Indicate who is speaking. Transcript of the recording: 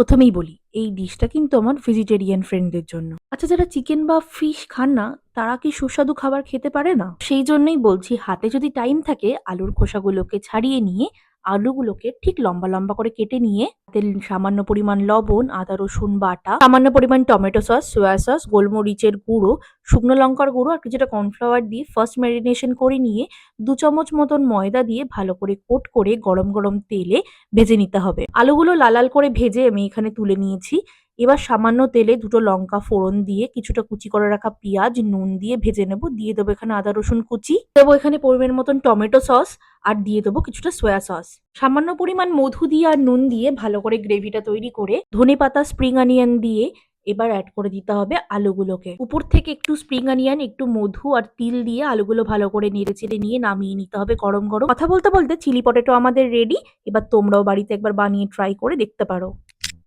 Speaker 1: প্রথমেই বলি, এই ডিশটা কিন্তু আমার ভেজিটেরিয়ান ফ্রেন্ডদের জন্য। আচ্ছা, যারা চিকেন বা ফিশ খান না, তারা কি সুস্বাদু খাবার খেতে পারে না? সেই জন্যই বলছি, হাতে যদি টাইম থাকে আলুর খোসাগুলোকে ছাড়িয়ে নিয়ে আলুগুলোকে ঠিক লম্বা লম্বা করে কেটে নিয়ে তাতে সামান্য পরিমাণ লবণ, আদা রসুন বাটা, সামান্য পরিমাণ টমেটো সস, সোয়া সস, গোলমরিচের গুঁড়ো, শুকনো লঙ্কার গুঁড়ো আর কিছুটা কর্নফ্লাওয়ার দিয়ে ফার্স্ট ম্যারিনেশন করে নিয়ে ২ চামচ মতন ময়দা দিয়ে ভালো করে কোট করে গরম গরম তেলে ভেজে নিতে হবে। আলুগুলো লাল লাল করে ভেজে আমি এখানে তুলে নিয়েছি। এবার সামান্য তেলে ২ টো লঙ্কা ফোড়ন দিয়ে কিছুটা কুচি করে রাখা পেঁয়াজ নুন দিয়ে ভেজে নেব। দিয়ে দেবো এখানে আদা রসুন কুচি, দেবো এখানে পরিমাণ মতন টমেটো সস আর দিয়ে দেবো কিছুটা সোয়া সস। সামান্য পরিমাণ মধু দিয়ে আর নুন দিয়ে ভালো করে গ্রেভিটা তৈরি করে ধনেপাতা, স্প্রিং অনিয়ন দিয়ে এবার অ্যাড করে দিতে হবে আলুগুলোকে। উপর থেকে একটু স্প্রিং অনিয়ন, একটু মধু আর তিল দিয়ে আলুগুলো ভালো করে নেড়েচেড়ে নিয়ে নামিয়ে নিতে হবে গরম গরম। কথা বলতে বলতে চিলি পটেটো আমাদের রেডি। এবার তোমরাও বাড়িতে একবার বানিয়ে ট্রাই করে দেখতে পারো।